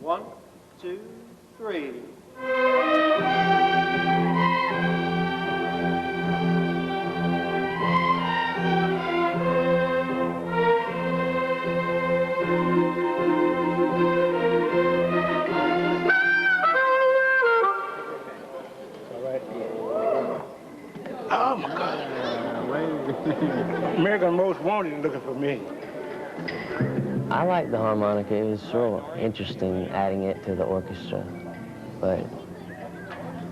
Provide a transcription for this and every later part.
1, 2, 3. Oh my God. American Most Wanted looking for me. I like the harmonica. It was real interesting adding it to the orchestra, but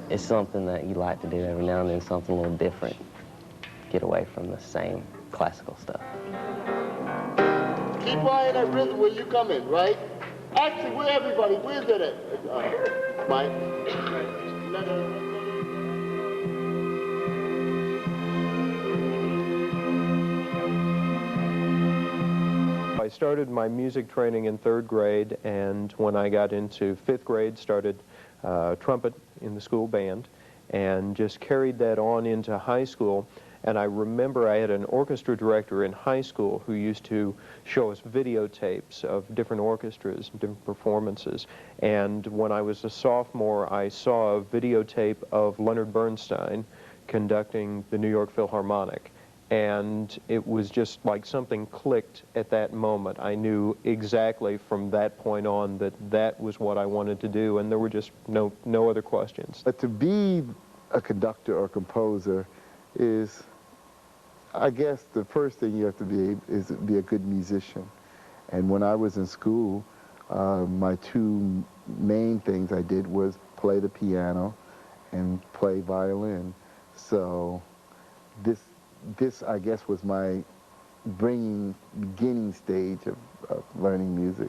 it's something that you like to do every now and then, something a little different. Get away from the same classical stuff. Keep playing that rhythm where you come in, right? Actually, where everybody, where's it at? Mike? No. I started my music training in 3rd grade, and when I got into 5th grade, started trumpet in the school band, and just carried that on into high school. And I remember I had an orchestra director in high school who used to show us videotapes of different orchestras, different performances. And when I was a sophomore, I saw a videotape of Leonard Bernstein conducting the New York Philharmonic. And it was just like something clicked at that moment. I knew exactly from that point on that that was what I wanted to do, and there were just no other questions. But to be a conductor or composer is, I guess, the first thing you have to be is be a good musician. And when I was in school, my 2 main things I did was play the piano and play violin. So this, I guess, was my beginning stage of learning music.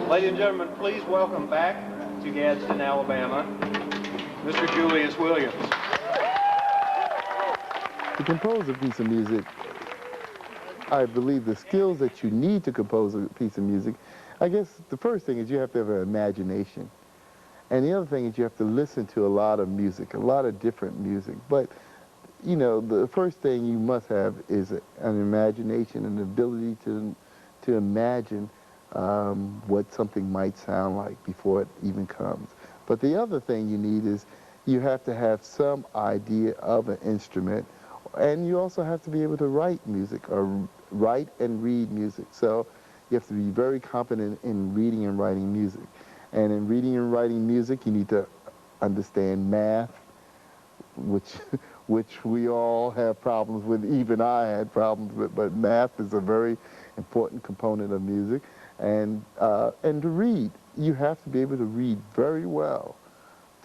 Ladies and gentlemen, please welcome back to Gadsden, Alabama, Mr. Julius Williams. To compose a piece of music, I believe the skills that you need to compose a piece of music, I guess the first thing is you have to have an imagination. And the other thing is you have to listen to a lot of music, a lot of different music. But, you know, the first thing you must have is an imagination, an ability to imagine what something might sound like before it even comes. But the other thing you need is you have to have some idea of an instrument, and you also have to be able to write music, or write and read music. So you have to be very competent in reading and writing music. And in reading and writing music, you need to understand math, which we all have problems with. Even I had problems with, but math is a very important component of music. And to read, you have to be able to read very well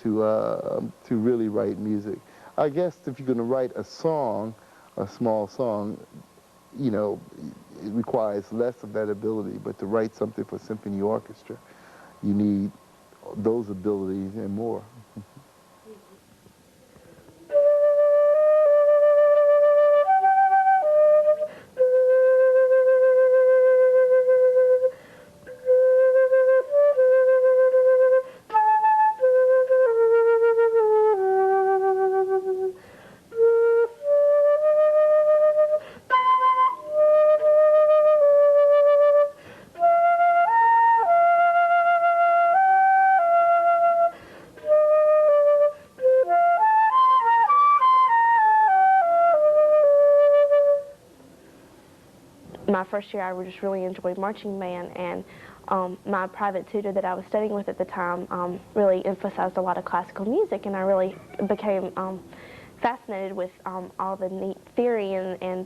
to really write music. I guess if you're going to write a song, a small song, you know, it requires less of that ability. But to write something for symphony orchestra, you need those abilities and more. My first year, I just really enjoyed marching band, and my private tutor that I was studying with at the time really emphasized a lot of classical music, and I really became fascinated with all the neat theory and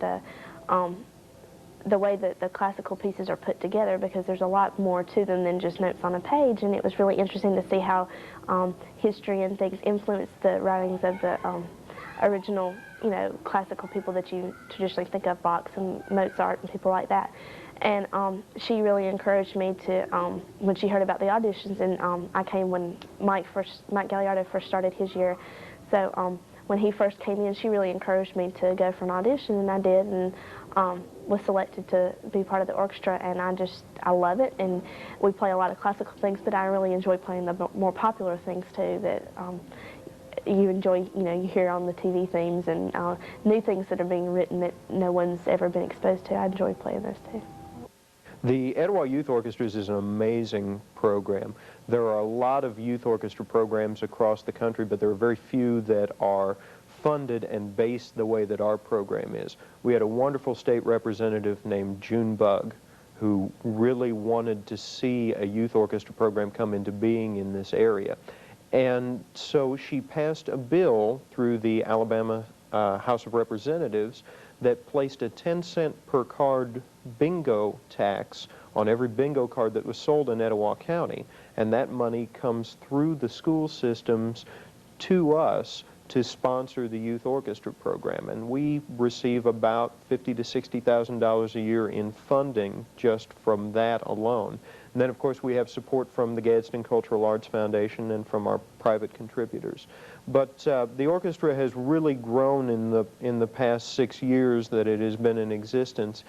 the way that the classical pieces are put together, because there's a lot more to them than just notes on a page. And it was really interesting to see how history and things influenced the writings of the original, you know, classical people that you traditionally think of, Bach and Mozart and people like that. And she really encouraged me to, when she heard about the auditions, and I came when Mike Galliardo first started his year. So when he first came in, she really encouraged me to go for an audition, and I did, and was selected to be part of the orchestra, and I love it, and we play a lot of classical things, but I really enjoy playing the more popular things too that you enjoy, you hear on the TV themes and new things that are being written that no one's ever been exposed to. I enjoy playing those too. The Etowah Youth Orchestras is an amazing program. There are a lot of youth orchestra programs across the country, but there are very few that are funded and based the way that our program is. We had a wonderful state representative named June Bugg who really wanted to see a youth orchestra program come into being in this area. And so she passed a bill through the Alabama House of Representatives that placed a 10-cent per card bingo tax on every bingo card that was sold in Etowah County. And that money comes through the school systems to us to sponsor the youth orchestra program. And we receive about $50,000 to $60,000 a year in funding just from that alone. And then, of course, we have support from the Gadsden Cultural Arts Foundation and from our private contributors. But the orchestra has really grown in the past 6 years that it has been in existence.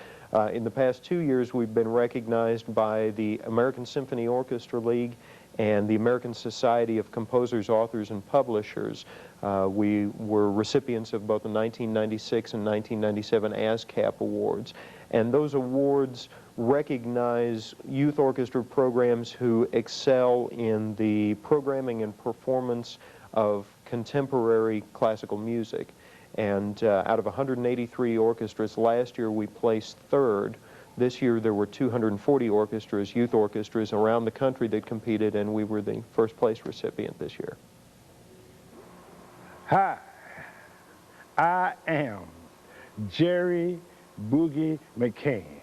In the past 2 years, we've been recognized by the American Symphony Orchestra League and the American Society of Composers, Authors, and Publishers. We were recipients of both the 1996 and 1997 ASCAP awards. And those awards recognize youth orchestra programs who excel in the programming and performance of contemporary classical music. And out of 183 orchestras last year, we placed third. This year there were 240 orchestras, youth orchestras around the country that competed, and we were the first place recipient this year. Hi, I am Jerry Boogie McCain,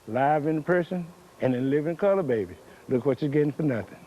live in person and in living color, baby. Look what you're getting for nothing.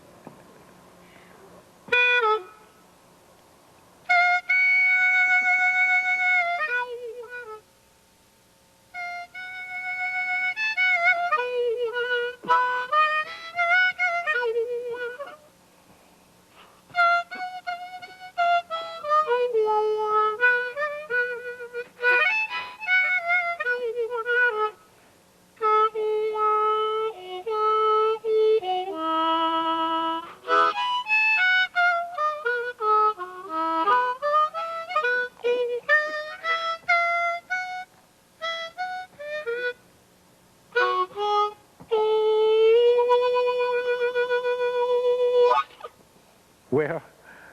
Well,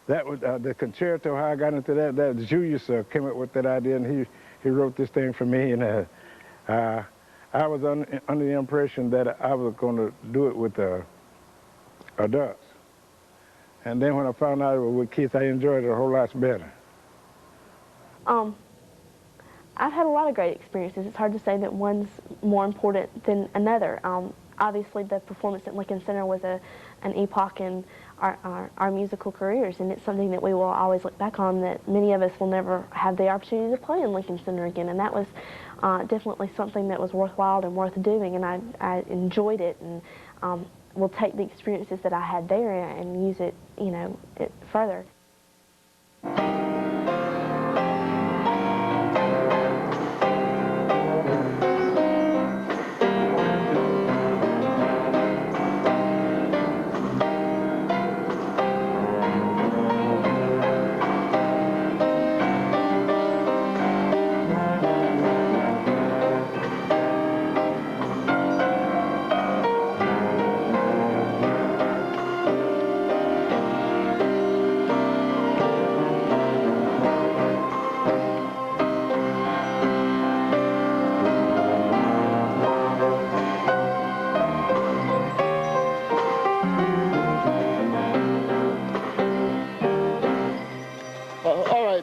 that was the Concerto, how I got into that was Julius came up with that idea, and he wrote this thing for me, and I was under the impression that I was going to do it with adults. And then when I found out it was with kids, I enjoyed it a whole lot better. I've had a lot of great experiences. It's hard to say that one's more important than another. Obviously, the performance at Lincoln Center was an epoch in our musical careers, and it's something that we will always look back on, that many of us will never have the opportunity to play in Lincoln Center again, and that was definitely something that was worthwhile and worth doing, and I enjoyed it, and will take the experiences that I had there and use it, further.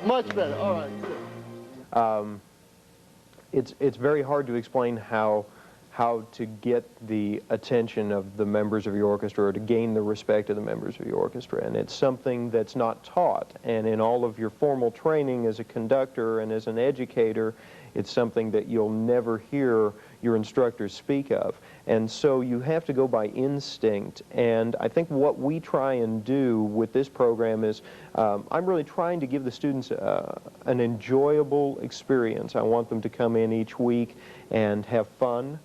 Much better, all right. It's very hard to explain how to get the attention of the members of your orchestra, or to gain the respect of the members of your orchestra. And it's something that's not taught. And in all of your formal training as a conductor and as an educator, it's something that you'll never hear your instructors speak of. And so you have to go by instinct. And I think what we try and do with this program is I'm really trying to give the students an enjoyable experience. I want them to come in each week and have fun,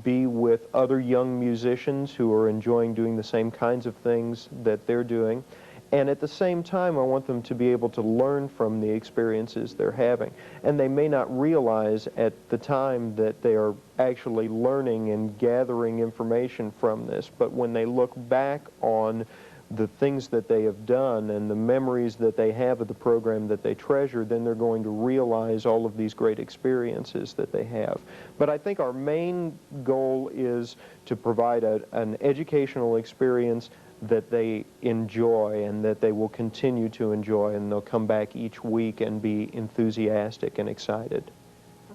be with other young musicians who are enjoying doing the same kinds of things that they're doing. And at the same time, I want them to be able to learn from the experiences they're having. And they may not realize at the time that they are actually learning and gathering information from this, but when they look back on the things that they have done and the memories that they have of the program that they treasure, then they're going to realize all of these great experiences that they have. But I think our main goal is to provide an educational experience that they enjoy and that they will continue to enjoy, and they'll come back each week and be enthusiastic and excited.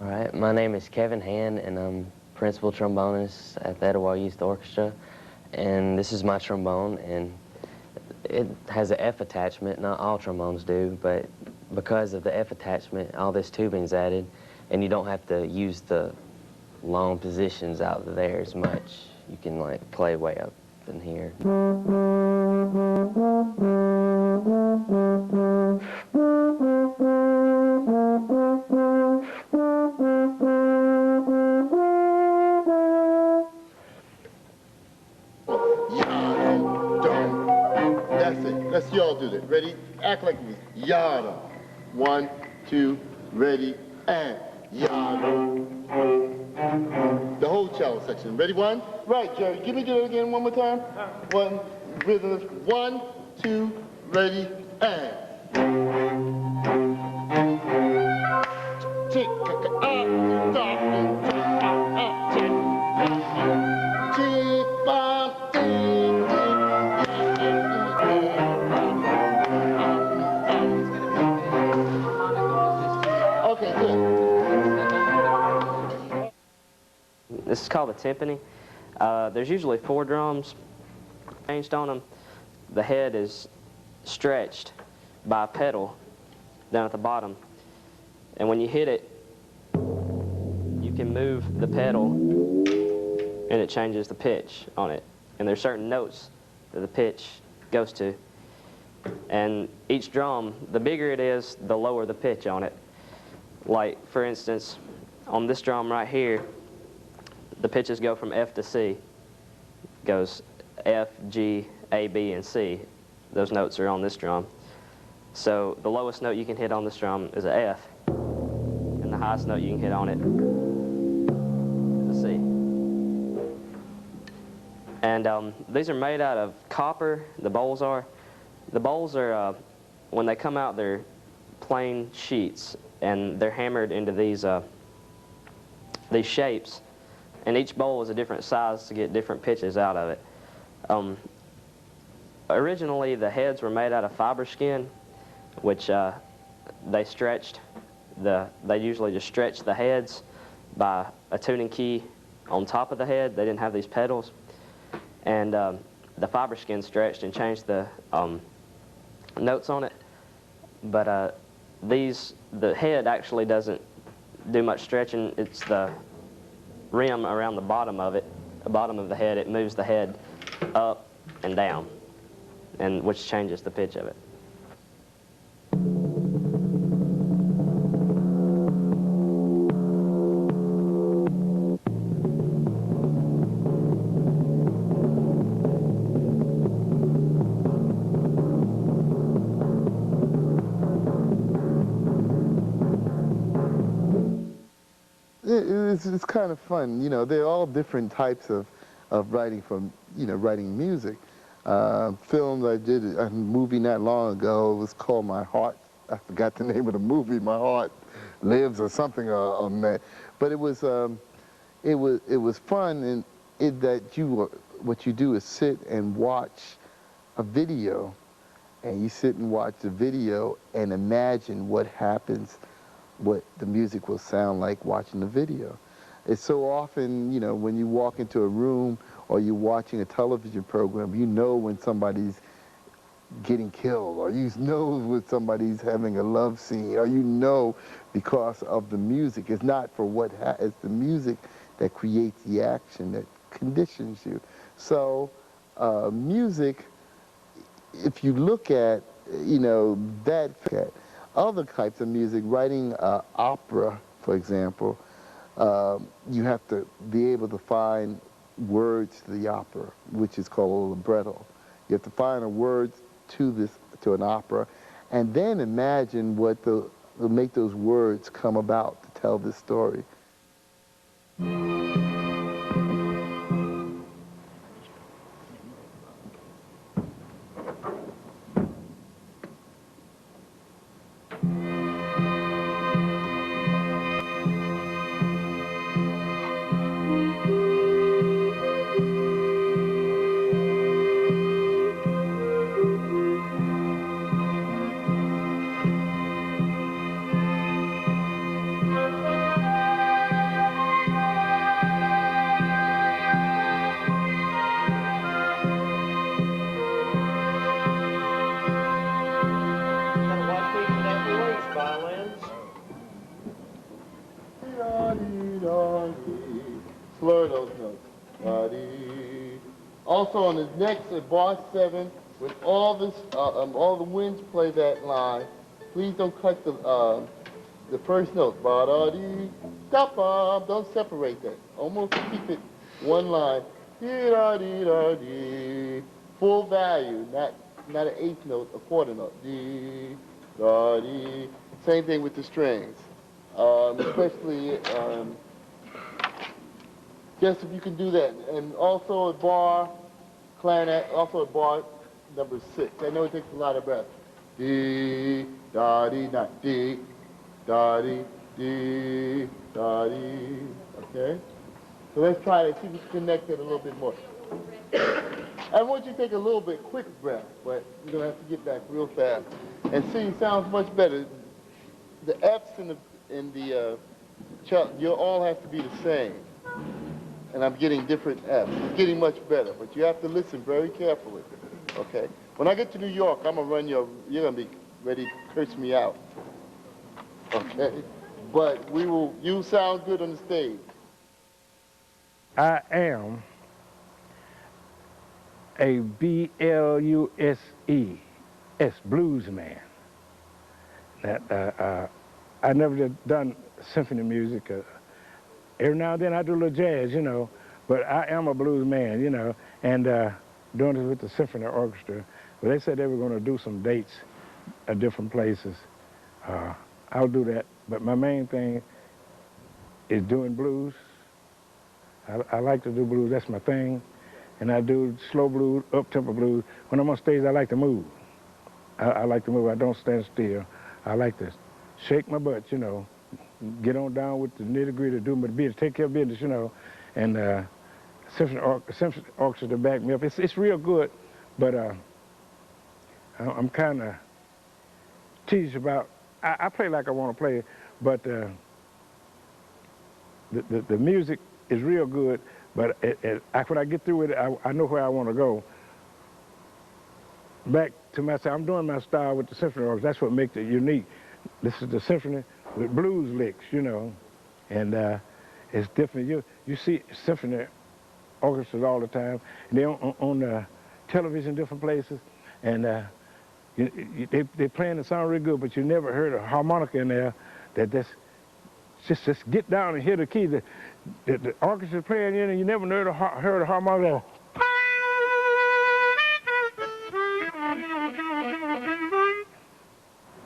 All right, my name is Kevin Hand, and I'm principal trombonist at the Etowah Youth Orchestra. And this is my trombone, and it has an F attachment. Not all trombones do, but because of the F attachment, all this tubing's added, and you don't have to use the long positions out there as much. You can like play way up in here. That's it. Let's y'all do that. Ready? Act like me. Yada. 1, 2, ready, and yada. The whole cello section. Ready? 1? Right, Jerry. Give me that again one more time. 1, rhythm. 1, 2, ready, and. Tick, This is called a timpani. There's usually 4 drums arranged on them. The head is stretched by a pedal down at the bottom. And when you hit it, you can move the pedal and it changes the pitch on it. And there's certain notes that the pitch goes to. And each drum, the bigger it is, the lower the pitch on it. Like, for instance, on this drum right here, the pitches go from F to C. It goes F, G, A, B, and C. Those notes are on this drum. So the lowest note you can hit on this drum is a F, and the highest note you can hit on it is a C. And these are made out of copper, the bowls are. The bowls are, when they come out, they're plain sheets, and they're hammered into these shapes. And each bowl is a different size to get different pitches out of it. Originally, the heads were made out of fiber skin, which they stretched. They usually just stretched the heads by a tuning key on top of the head. They didn't have these pedals. And the fiber skin stretched and changed the notes on it. But the head actually doesn't do much stretching. It's the rim around the bottom of it, the bottom of the head. It moves the head up and down, and which changes the pitch of it. It's kind of fun. You know, they're all different types of writing writing music. Films, I did a movie not long ago. It was called My Heart. I forgot the name of the movie. My Heart Lives or something on that. But it was fun in that what you do is sit and watch a video, and you sit and watch the video and imagine what happens, what the music will sound like watching the video. It's so often, you know, when you walk into a room or you're watching a television program, you know when somebody's getting killed, or you know when somebody's having a love scene, or you know because of the music. It's not for what it's the music that creates the action, that conditions you. So music, if you look at, you know, other types of music, writing opera, for example, you have to be able to find words to the opera, which is called a libretto. You have to find a word to an opera, and then imagine what will make those words come about to tell this story. Slur those notes. Also on the next bar 7, when all the winds play that line, please don't cut the first note. Ba-da-dee, da-ba. Don't separate that. Almost keep it one line. Dee-da-dee-da-dee. Full value, not an eighth note, a quarter note. Dee-da-dee. Same thing with the strings. Especially just if you can do that. And also a bar, clarinet, also a bar number 6. I know it takes a lot of breath. Dee, da, dee, da, dee, da, dee, dee, da, dee. Okay? So let's try to see if we can connect it a little bit more. I want you to take a little bit quick breath, but you're going to have to get back real fast. And see, it sounds much better. The F's in the you all have to be the same. And I'm getting different F's. It's getting much better, but you have to listen very carefully, okay? When I get to New York, I'm gonna run you're gonna be ready to curse me out, okay? But you sound good on the stage. I am a B-L-U-S-E-S, blues man. That, I never done symphony music. Every now and then I do a little jazz, you know, but I am a blues man, you know, and doing this with the symphony orchestra. But they said they were going to do some dates at different places. I'll do that, but my main thing is doing blues. I like to do blues, that's my thing. And I do slow blues, up-tempo blues. When I'm on stage, I like to move. I like to move, I don't stand still. I like to shake my butt, you know, get on down with the nitty-gritty, do my business, take care of business, you know, and symphony orchestra to back me up. It's real good, but I'm kind of teased about, I play like I want to play, but the music is real good, but when I get through with it, I know where I want to go. Back to myself, I'm doing my style with the symphony orchestra. That's what makes it unique. This is the symphony with blues licks, you know, and it's different. You see symphony orchestras all the time, and they're on television, different places, and they're playing the song really good, but you never heard a harmonica in there that's just get down and hear the key. The orchestra playing in, and you never heard a harmonica.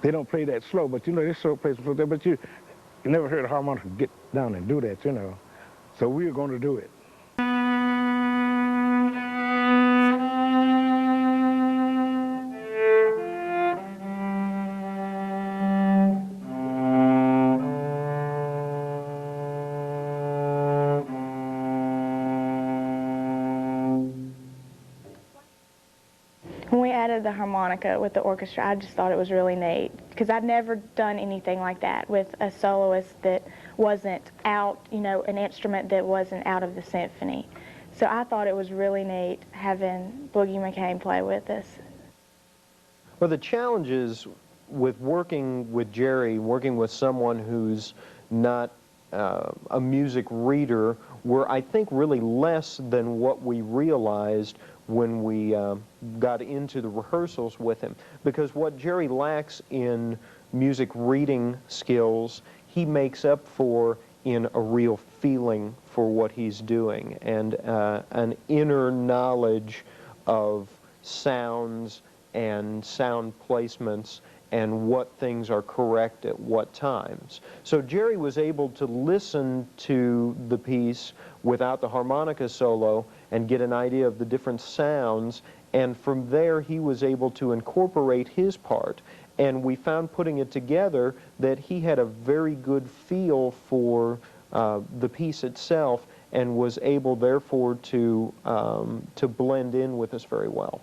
They don't play that slow, but you know, they slow play slow there, but you never heard a harmonica get down and do that, you know. So we're going to do it. When we added the harmonica with the orchestra, I just thought it was really neat because I'd never done anything like that with a soloist that wasn't out, you know, an instrument that wasn't out of the symphony. So I thought it was really neat having Boogie McCain play with us. Well, the challenges with working with Jerry, working with someone who's not a music reader, were, I think, really less than what we realized when we got into the rehearsals with him. Because what Jerry lacks in music reading skills, he makes up for in a real feeling for what he's doing, and an inner knowledge of sounds and sound placements and what things are correct at what times. So Jerry was able to listen to the piece without the harmonica solo and get an idea of the different sounds, and from there he was able to incorporate his part. And we found, putting it together, that he had a very good feel for the piece itself and was able, therefore, to blend in with us very well.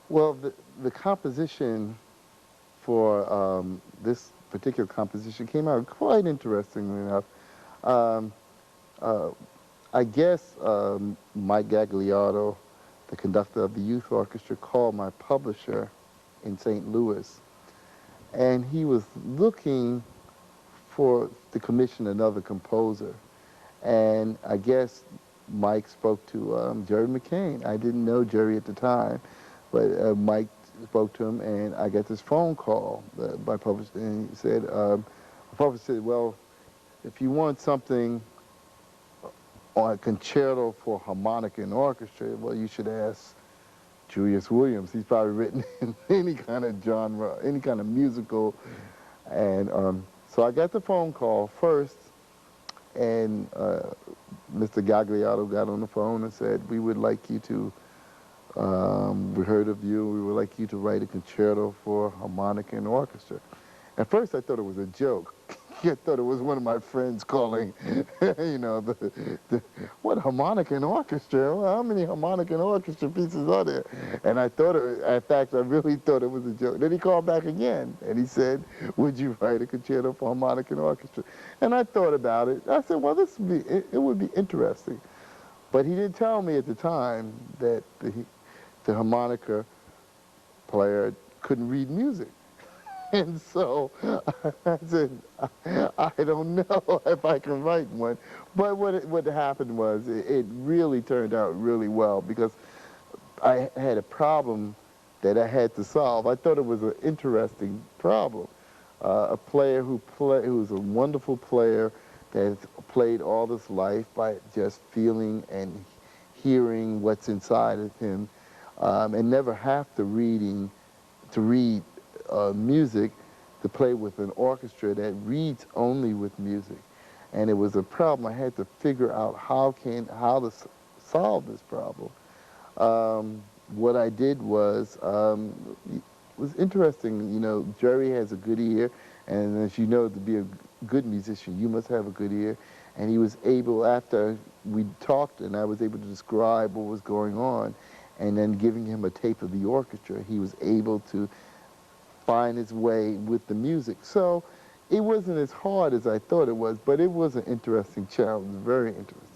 Well, the composition for this particular composition came out quite interestingly enough. I guess Mike Gagliardo, the conductor of the youth orchestra, called my publisher in St. Louis, and he was looking to commission another composer. And I guess Mike spoke to Jerry McCain. I didn't know Jerry at the time, but Mike spoke to him, and I got this phone call by publisher, and he said, the publisher said, well, if you want something on a concerto for harmonica and orchestra, well, you should ask Julius Williams. He's probably written in any kind of genre, any kind of musical. And so I got the phone call first, and Mr. Gagliardo got on the phone and said, we would like you to, we heard of you, we would like you to write a concerto for harmonica and orchestra. At first I thought it was a joke. I thought it was one of my friends calling, you know, what, harmonica and orchestra? Well, how many harmonica and orchestra pieces are there? And I thought, in fact, I really thought it was a joke. Then he called back again, and he said, would you write a concerto for harmonica and orchestra? And I thought about it. I said, well, it would be interesting. But he didn't tell me at the time that the harmonica player couldn't read music. And so I said, I don't know if I can write one. But what happened was, it really turned out really well, because I had a problem that I had to solve. I thought it was an interesting problem. A player who's a wonderful player that has played all his life by just feeling and hearing what's inside of him, and never have to read music, to play with an orchestra that reads only with music. And it was a problem. I had to figure out how to solve this problem. What I did was, it was interesting. You know, Jerry has a good ear, and as you know, to be a good musician, you must have a good ear. And he was able, after we talked and I was able to describe what was going on, and then giving him a tape of the orchestra, he was able to find his way with the music. So it wasn't as hard as I thought it was, but it was an interesting challenge, very interesting.